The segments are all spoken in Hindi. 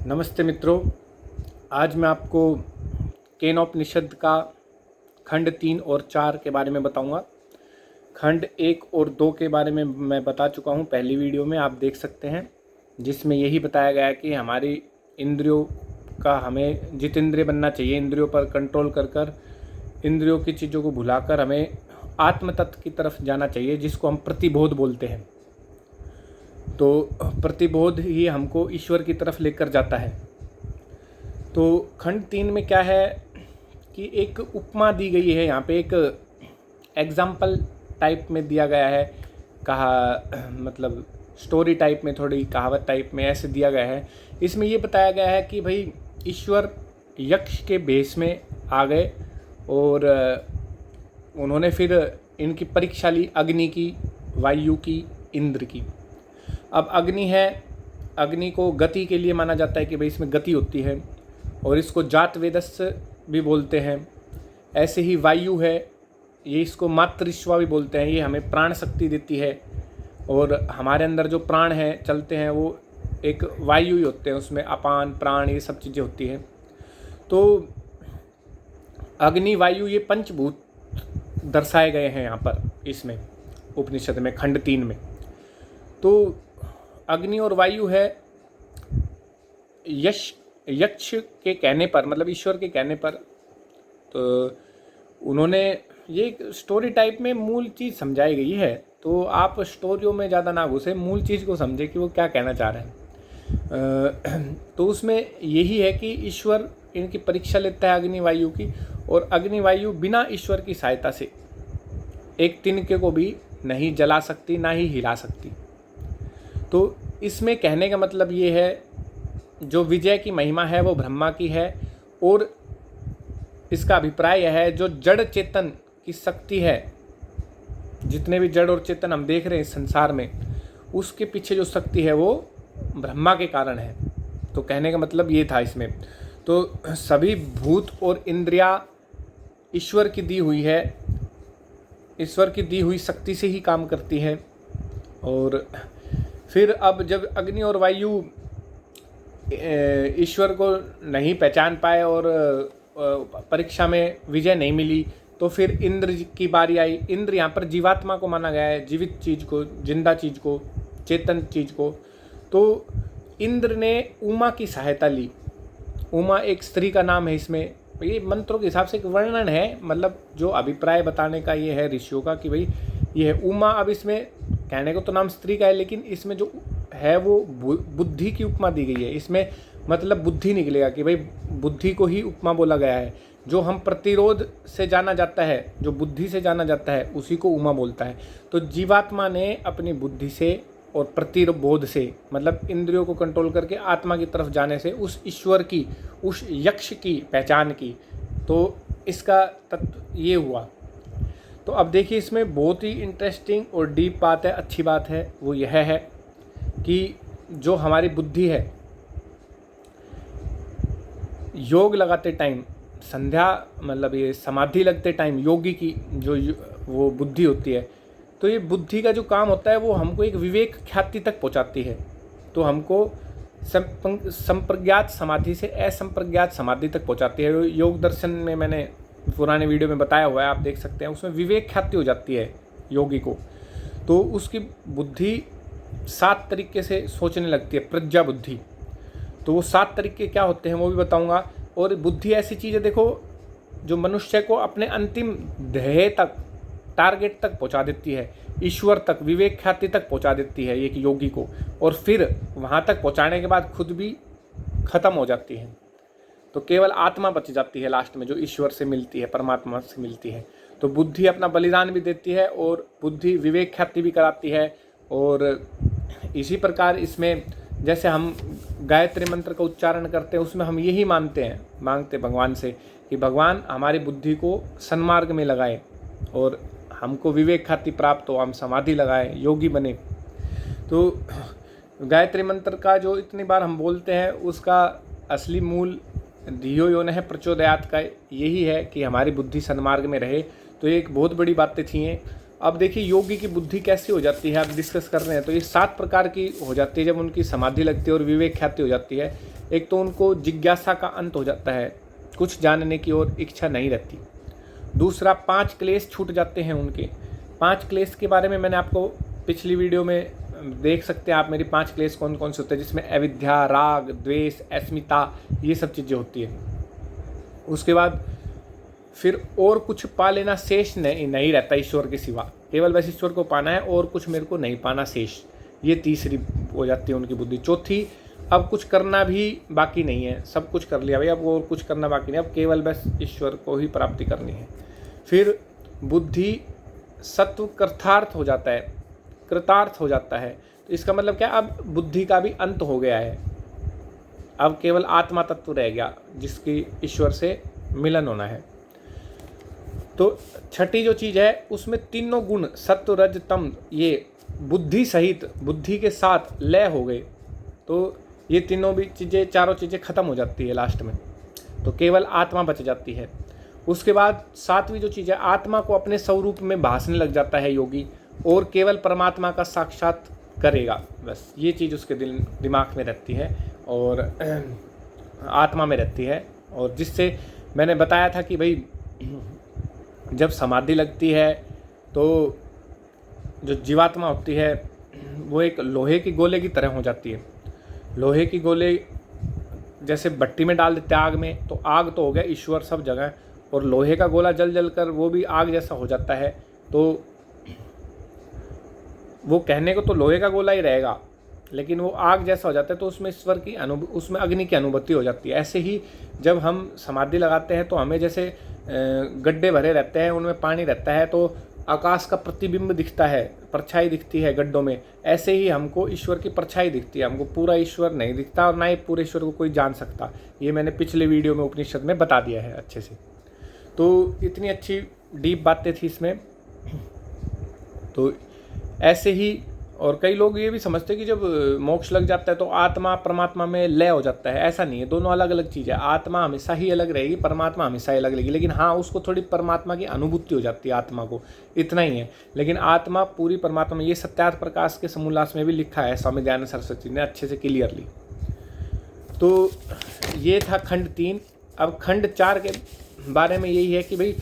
नमस्ते मित्रों। आज मैं आपको केनोपनिषद का खंड 3 और 4 के बारे में बताऊंगा। खंड 1 और 2 के बारे में मैं बता चुका हूं पहली वीडियो में, आप देख सकते हैं, जिसमें यही बताया गया है कि हमारी इंद्रियों का हमें जितेंद्रिय बनना चाहिए। इंद्रियों पर कंट्रोल कर इंद्रियों की चीज़ों को भुलाकर हमें आत्म तत्व की तरफ जाना चाहिए, जिसको हम प्रतिबोध बोलते हैं। तो प्रतिबोध ही हमको ईश्वर की तरफ लेकर जाता है। तो खंड 3 में क्या है कि एक उपमा दी गई है, यहाँ पे एक एग्जाम्पल टाइप में दिया गया है, मतलब स्टोरी टाइप में, थोड़ी कहावत टाइप में ऐसे दिया गया है। इसमें ये बताया गया है कि भाई ईश्वर यक्ष के भेष में आ गए और उन्होंने फिर इनकी परीक्षा ली, अग्नि की, वायु की, इंद्र की। अब अग्नि है, अग्नि को गति के लिए माना जाता है कि भाई इसमें गति होती है और इसको जात वेदस्य भी बोलते हैं। ऐसे ही वायु है, ये इसको मातृश्वा भी बोलते हैं, ये हमें प्राण शक्ति देती है और हमारे अंदर जो प्राण हैं चलते हैं वो एक वायु ही होते हैं, उसमें अपान प्राण ये सब चीज़ें होती हैं। तो अग्नि वायु ये पंचभूत दर्शाए गए हैं यहाँ पर इसमें उपनिषद में खंड 3 में। तो अग्नि और वायु है, यक्ष के कहने पर, मतलब ईश्वर के कहने पर, तो उन्होंने ये स्टोरी टाइप में मूल चीज़ समझाई गई है। तो आप स्टोरियों में ज़्यादा ना घुसे, मूल चीज़ को समझे कि वो क्या कहना चाह रहे हैं। तो उसमें यही है कि ईश्वर इनकी परीक्षा लेता है अग्नि वायु की, और अग्नि वायु बिना ईश्वर की सहायता से एक तिनके को भी नहीं जला सकती, ना ही हिला सकती। तो इसमें कहने का मतलब ये है, जो विजय की महिमा है वो ब्रह्मा की है, और इसका अभिप्राय यह है जो जड़ चेतन की शक्ति है, जितने भी जड़ और चेतन हम देख रहे हैं इस संसार में, उसके पीछे जो शक्ति है वो ब्रह्मा के कारण है। तो कहने का मतलब ये था इसमें। तो सभी भूत और इंद्रियां ईश्वर की दी हुई है, ईश्वर की दी हुई शक्ति से ही काम करती है। और फिर अब जब अग्नि और वायु ईश्वर को नहीं पहचान पाए और परीक्षा में विजय नहीं मिली, तो फिर इंद्र की बारी आई। इंद्र यहाँ पर जीवात्मा को माना गया है, जीवित चीज़ को, जिंदा चीज़ को, चेतन चीज़ को। तो इंद्र ने उमा की सहायता ली। उमा एक स्त्री का नाम है। इसमें ये मंत्रों के हिसाब से एक वर्णन है, मतलब जो अभिप्राय बताने का ये है ऋषियों का कि भाई ये है उमा। अब इसमें कहने को तो नाम स्त्री का है, लेकिन इसमें जो है वो बुद्धि की उपमा दी गई है। इसमें मतलब बुद्धि निकलेगा कि भाई बुद्धि को ही उपमा बोला गया है। जो हम प्रतिरोध से जाना जाता है, जो बुद्धि से जाना जाता है, उसी को उमा बोलता है। तो जीवात्मा ने अपनी बुद्धि से और प्रतिरोध से, मतलब इंद्रियों को कंट्रोल करके आत्मा की तरफ जाने से उस ईश्वर की, उस यक्ष की पहचान की। तो इसका तत्व ये हुआ। तो अब देखिए, इसमें बहुत ही इंटरेस्टिंग और डीप बात है, अच्छी बात है, वो यह है कि जो हमारी बुद्धि है, योग लगाते टाइम, संध्या मतलब ये समाधि लगते टाइम योगी की जो वो बुद्धि होती है, तो ये बुद्धि का जो काम होता है वो हमको एक विवेक ख्याति तक पहुंचाती है। तो हमको संप्रज्ञात समाधि से असंप्रज्ञात समाधि तक पहुंचाती है। योग दर्शन में मैंने पुराने वीडियो में बताया हुआ है, आप देख सकते हैं, उसमें विवेक ख्याति हो जाती है योगी को। तो उसकी बुद्धि 7 तरीके से सोचने लगती है, प्रज्ञा बुद्धि। तो वो 7 तरीके क्या होते हैं वो भी बताऊंगा। और बुद्धि ऐसी चीज़ है, देखो, जो मनुष्य को अपने अंतिम ध्येय तक, टारगेट तक पहुंचा देती है, ईश्वर तक, विवेक ख्याति तक पहुंचा देती है एक योगी को। और फिर वहाँ तक पहुँचाने के बाद खुद भी खत्म हो जाती है, तो केवल आत्मा बच जाती है लास्ट में, जो ईश्वर से मिलती है, परमात्मा से मिलती है। तो बुद्धि अपना बलिदान भी देती है और बुद्धि विवेक ख्याति भी कराती है। और इसी प्रकार इसमें जैसे हम गायत्री मंत्र का उच्चारण करते हैं, उसमें हम यही मांगते भगवान से कि भगवान हमारी बुद्धि को सन्मार्ग में लगाए और हमको विवेक ख्याति प्राप्त हो, हम समाधि लगाएं, योगी बने। तो गायत्री मंत्र का जो इतनी बार हम बोलते हैं, उसका असली मूल धियो यो न प्रचोदयात का यही है कि हमारी बुद्धि सन्मार्ग में रहे। तो ये एक बहुत बड़ी बातें थी। अब देखिए योगी की बुद्धि कैसी हो जाती है, आप डिस्कस कर रहे हैं। तो ये 7 प्रकार की हो जाती है जब उनकी समाधि लगती है और विवेक ख्याति हो जाती है। एक तो उनको जिज्ञासा का अंत हो जाता है, कुछ जानने की और इच्छा नहीं रहती। दूसरा, 5 क्लेश छूट जाते हैं उनके। 5 क्लेश के बारे में मैंने आपको पिछली वीडियो में देख सकते हैं आप मेरी 5 क्लेश कौन कौन से होते हैं, जिसमें अविद्या, राग, द्वेष, अस्मिता, ये सब चीज़ें होती है। उसके बाद फिर और कुछ पा लेना शेष नहीं रहता ईश्वर के सिवा, केवल बस ईश्वर को पाना है और कुछ मेरे को नहीं पाना शेष। ये तीसरी हो जाती है उनकी बुद्धि। चौथी, अब कुछ करना भी बाकी नहीं है, सब कुछ कर लिया भाई, अब और कुछ करना बाकी नहीं, अब केवल बस ईश्वर को ही प्राप्ति करनी है। फिर बुद्धि सत्व कृतार्थ हो जाता है, कृतार्थ हो जाता है। तो इसका मतलब क्या, अब बुद्धि का भी अंत हो गया है, अब केवल आत्मा तत्व रह गया जिसकी ईश्वर से मिलन होना है। तो छठी जो चीज़ है उसमें तीनों गुण सत्व रज तम ये बुद्धि सहित, बुद्धि के साथ लय हो गए, तो ये तीनों भी चीज़ें, चारों चीज़ें खत्म हो जाती है लास्ट में, तो केवल आत्मा बच जाती है। उसके बाद सातवीं जो चीज़ है, आत्मा को अपने स्वरूप में भासने लग जाता है योगी और केवल परमात्मा का साक्षात करेगा। बस ये चीज़ उसके दिमाग में रहती है और आत्मा में रहती है। और जिससे मैंने बताया था कि भाई जब समाधि लगती है तो जो जीवात्मा होती है वो एक लोहे की गोले की तरह हो जाती है। लोहे की गोले जैसे भट्टी में डाल देते हैं आग में, तो आग तो हो गया ईश्वर सब जगह, और लोहे का गोला जल जल कर वो भी आग जैसा हो जाता है। तो वो कहने को तो लोहे का गोला ही रहेगा, लेकिन वो आग जैसा हो जाता है, तो उसमें ईश्वर की उसमें अग्नि की अनुभूति हो जाती है। ऐसे ही जब हम समाधि लगाते हैं तो हमें जैसे गड्ढे भरे रहते हैं, उनमें पानी रहता है, तो आकाश का प्रतिबिंब दिखता है, परछाई दिखती है गड्ढों में, ऐसे ही हमको ईश्वर की परछाई दिखती है। हमको पूरा ईश्वर नहीं दिखता और ना ही पूरे ईश्वर को कोई जान सकता। ये मैंने पिछले वीडियो में उपनिषद में बता दिया है अच्छे से। तो इतनी अच्छी डीप बातें थी इसमें। तो ऐसे ही, और कई लोग ये भी समझते हैं कि जब मोक्ष लग जाता है तो आत्मा परमात्मा में लय हो जाता है। ऐसा नहीं है, दोनों अलग अलग चीज़ है। आत्मा हमेशा ही अलग रहेगी, परमात्मा हमेशा ही अलग रहेगी, लेकिन हाँ उसको थोड़ी परमात्मा की अनुभूति हो जाती है आत्मा को, इतना ही है। लेकिन आत्मा पूरी परमात्मा में, ये सत्यार्थ प्रकाश के समोल्लास में भी लिखा है स्वामी दयानंद सरस्वती ने अच्छे से क्लियरली। तो ये था खंड 3। अब खंड 4 के बारे में यही है कि भाई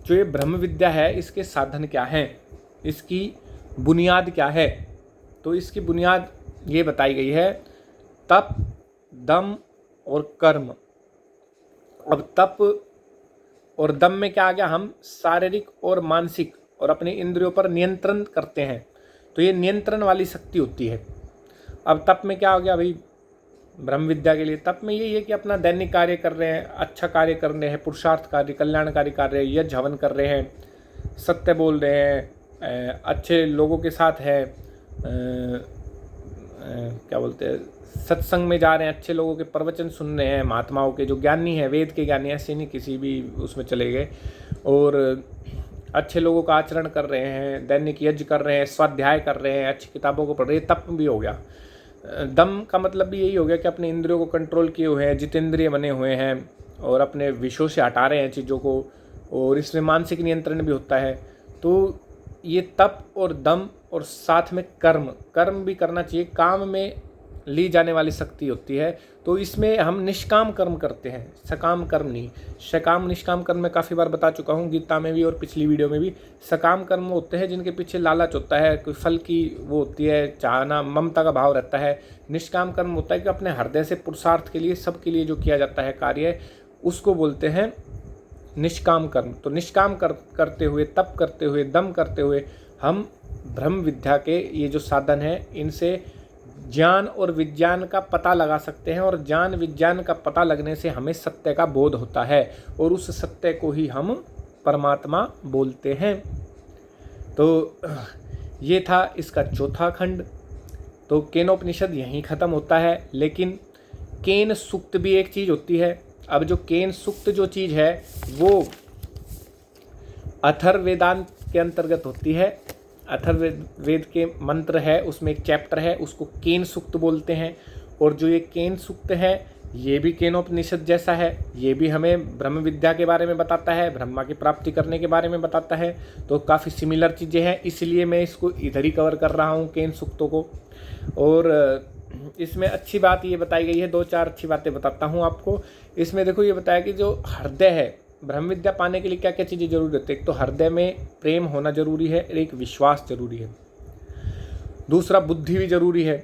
जो ये ब्रह्म विद्या है इसके साधन क्या हैं, इसकी बुनियाद क्या है। तो इसकी बुनियाद ये बताई गई है, तप, दम और कर्म। अब तप और दम में क्या आ गया, हम शारीरिक और मानसिक और अपने इंद्रियों पर नियंत्रण करते हैं, तो ये नियंत्रण वाली शक्ति होती है। अब तप में क्या हो गया भाई, ब्रह्म विद्या के लिए तप में यही है कि अपना दैनिक कार्य कर रहे हैं, अच्छा कार्य कर रहे हैं, पुरुषार्थ कार्य, कल्याणकारी कार्य, यज्ञ हवन कर रहे हैं, सत्य बोल रहे हैं, अच्छे लोगों के साथ है, क्या बोलते हैं, सत्संग में जा रहे हैं, अच्छे लोगों के प्रवचन सुन रहे हैं, महात्माओं के जो ज्ञानी हैं, वेद के ज्ञानी, ऐसे नहीं किसी भी उसमें चले गए, और अच्छे लोगों का आचरण कर रहे हैं, दैनिक यज्ञ कर रहे हैं, स्वाध्याय कर रहे हैं, अच्छी किताबों को पढ़ रहे हैं, तप भी हो गया। दम का मतलब भी यही हो गया कि अपने इंद्रियों को कंट्रोल किए हुए हैं, जितेंद्रिय बने हुए हैं और अपने विषयों से हटा रहे हैं चीज़ों को, और इसमें मानसिक नियंत्रण भी होता है। तो ये तप और दम, और साथ में कर्म भी करना चाहिए, काम में ली जाने वाली शक्ति होती है। तो इसमें हम निष्काम कर्म करते हैं, सकाम कर्म नहीं। सकाम निष्काम कर्म में काफ़ी बार बता चुका हूँ, गीता में भी और पिछली वीडियो में भी। सकाम कर्म होते हैं जिनके पीछे लालच होता है, कोई फल की वो होती है, चाहना, ममता का भाव रहता है। निष्काम कर्म होता है कि अपने हृदय से पुरुषार्थ के लिए, सबके लिए जो किया जाता है कार्य, उसको बोलते हैं निष्काम कर्म। तो निष्काम करते हुए, तप करते हुए, दम करते हुए हम ब्रह्म विद्या के ये जो साधन हैं, इनसे ज्ञान और विज्ञान का पता लगा सकते हैं, और ज्ञान विज्ञान का पता लगने से हमें सत्य का बोध होता है, और उस सत्य को ही हम परमात्मा बोलते हैं। तो ये था इसका चौथा खंड। तो केनोपनिषद यहीं ख़त्म होता है, लेकिन केन सूक्त भी एक चीज़ होती है। अब जो केन सूक्त जो चीज़ है वो अथर्ववेदांत के अंतर्गत होती है। अथर्ववेद के मंत्र है, उसमें एक चैप्टर है, उसको केन सूक्त बोलते हैं। और जो ये केन सूक्त है ये भी केनोपनिषद जैसा है, ये भी हमें ब्रह्म विद्या के बारे में बताता है, ब्रह्मा की प्राप्ति करने के बारे में बताता है। तो काफ़ी सिमिलर चीज़ें हैं, इसलिए मैं इसको इधर ही कवर कर रहा हूँ केन सूक्तों को। और इसमें अच्छी बात ये बताई गई है, 2-4 अच्छी बातें बताता हूँ आपको। इसमें देखो ये बताया कि जो हृदय है, ब्रह्म विद्या पाने के लिए क्या क्या चीज़ें जरूरी होती है। एक तो हृदय में प्रेम होना जरूरी है, एक विश्वास जरूरी है, दूसरा बुद्धि भी जरूरी है।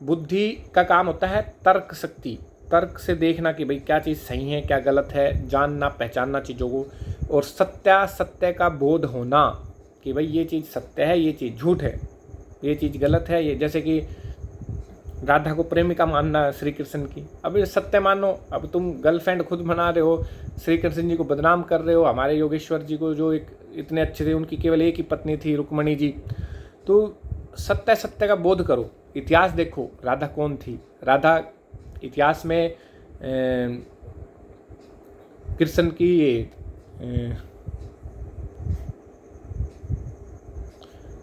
बुद्धि का काम होता है तर्क शक्ति, तर्क से देखना कि भाई क्या चीज़ सही है क्या गलत है, जानना पहचानना चीज़ों को। और सत्य का बोध होना कि भाई ये चीज़ सत्य है, ये चीज़ झूठ है, ये चीज़ गलत है। ये जैसे कि राधा को प्रेमिका मानना श्री कृष्ण की, अब ये सत्य मानो। अब तुम गर्लफ्रेंड खुद बना रहे हो, श्री कृष्ण जी को बदनाम कर रहे हो, हमारे योगेश्वर जी को जो एक इतने अच्छे थे, उनकी केवल एक ही पत्नी थी रुक्मणी जी। तो सत्य का बोध करो, इतिहास देखो राधा कौन थी। राधा इतिहास में कृष्ण की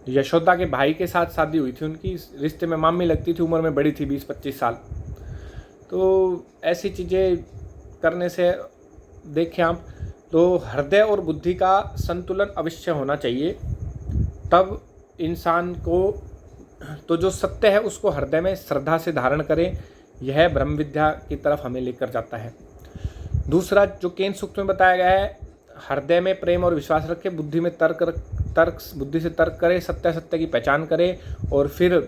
यशोदा के भाई के साथ शादी हुई थी उनकी, रिश्ते में मामी लगती थी, उम्र में बड़ी थी 20-25 साल। तो ऐसी चीज़ें करने से देखें आप, तो हृदय और बुद्धि का संतुलन अवश्य होना चाहिए, तब इंसान को तो जो सत्य है उसको हृदय में श्रद्धा से धारण करें, यह ब्रह्म विद्या की तरफ हमें लेकर जाता है। दूसरा जो केन सूक्त में बताया गया है, हृदय में प्रेम और विश्वास रखे, बुद्धि में बुद्धि से तर्क करे, सत्य की पहचान करे और फिर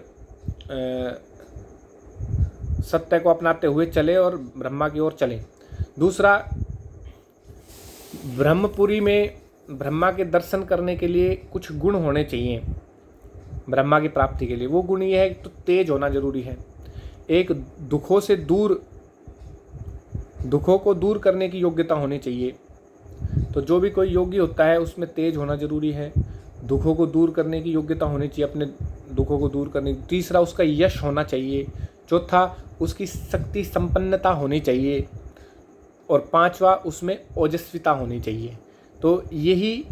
सत्य को अपनाते हुए चले और ब्रह्मा की ओर चले। दूसरा, ब्रह्मपुरी में ब्रह्मा के दर्शन करने के लिए कुछ गुण होने चाहिए ब्रह्मा की प्राप्ति के लिए। वो गुण ये है तो तेज होना जरूरी है, एक दुखों को दूर करने की योग्यता होनी चाहिए। तो जो भी कोई योगी होता है उसमें तेज होना जरूरी है, दुखों को दूर करने की योग्यता होनी चाहिए, अपने दुखों को दूर करने की। तीसरा, उसका यश होना चाहिए। चौथा, उसकी शक्ति संपन्नता होनी चाहिए। और पांचवा, उसमें ओजस्विता होनी चाहिए। तो यही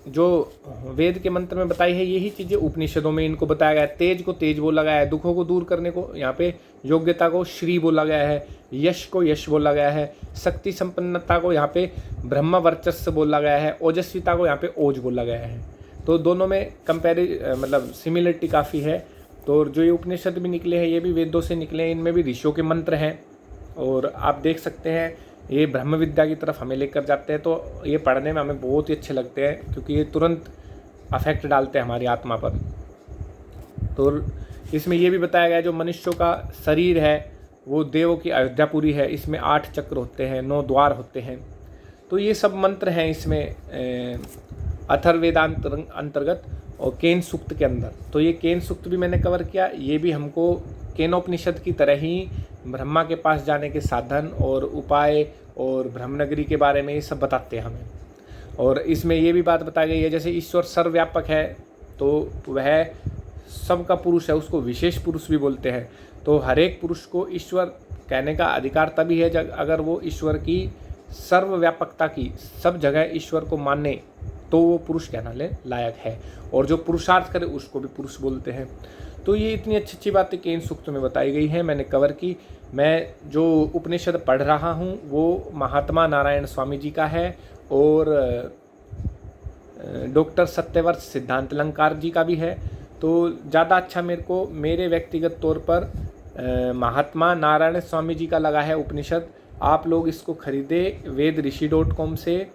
जो वेद के मंत्र में बताई है, यही चीज़ें उपनिषदों में इनको बताया गया है। तेज को तेज बोला गया है, दुखों को दूर करने को यहाँ पे योग्यता को श्री बोला गया है, यश को यश बोला गया है, शक्ति संपन्नता को यहाँ पे ब्रह्म वर्चस्व बोला गया है, ओजस्विता को यहाँ पे ओज बोला गया है। तो दोनों में मतलब सिमिलरिटी काफ़ी है। तो जो ये उपनिषद भी निकले हैं ये भी वेदों से निकले हैं, इनमें भी ऋषियों के मंत्र हैं। और आप देख सकते हैं ये ब्रह्म विद्या की तरफ हमें लेकर जाते हैं। तो ये पढ़ने में हमें बहुत ही अच्छे लगते हैं, क्योंकि ये तुरंत अफेक्ट डालते हैं हमारी आत्मा पर। तो इसमें ये भी बताया गया है जो मनुष्यों का शरीर है वो देवों की अयोध्यापुरी है, इसमें 8 चक्र होते हैं, 9 द्वार होते हैं। तो ये सब मंत्र हैं इसमें अथर्ववेदांत अंतर्गत और केन सूक्त के अंदर। तो ये केन सूक्त भी मैंने कवर किया, ये भी हमको केनोपनिषद की तरह ही ब्रह्मा के पास जाने के साधन और उपाय और ब्रह्मनगरी के बारे में ये सब बताते हैं हमें। और इसमें ये भी बात बताई गई है जैसे ईश्वर सर्वव्यापक है तो वह सबका पुरुष है, उसको विशेष पुरुष भी बोलते हैं। तो हर एक पुरुष को ईश्वर कहने का अधिकार तभी है जब अगर वो ईश्वर की सर्वव्यापकता की सब जगह ईश्वर को माने तो वो पुरुष कहलाने लायक है। और जो पुरुषार्थ करे उसको भी पुरुष बोलते हैं। तो ये इतनी अच्छी अच्छी बातें केन सूक्त में बताई गई हैं, मैंने कवर की। मैं जो उपनिषद पढ़ रहा हूँ वो महात्मा नारायण स्वामी जी का है और डॉक्टर सत्यव्रत सिद्धांत अलंकार जी का भी है। तो ज़्यादा अच्छा मेरे को मेरे व्यक्तिगत तौर पर महात्मा नारायण स्वामी जी का लगा है उपनिषद। आप लोग इसको खरीदें vedrishi.com से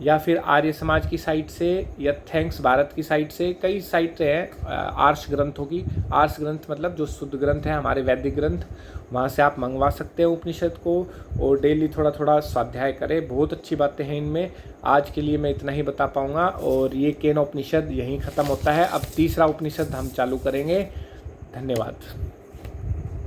या फिर आर्य समाज की साइट से या थैंक्स भारत की साइट से। कई साइटें हैं आर्ष ग्रंथों की, आर्ष ग्रंथ मतलब जो शुद्ध ग्रंथ हैं हमारे वैदिक ग्रंथ, वहाँ से आप मंगवा सकते हैं उपनिषद को और डेली थोड़ा थोड़ा स्वाध्याय करें। बहुत अच्छी बातें हैं इनमें। आज के लिए मैं इतना ही बता पाऊँगा और ये केनोपनिषद यहीं ख़त्म होता है। अब तीसरा उपनिषद हम चालू करेंगे। धन्यवाद।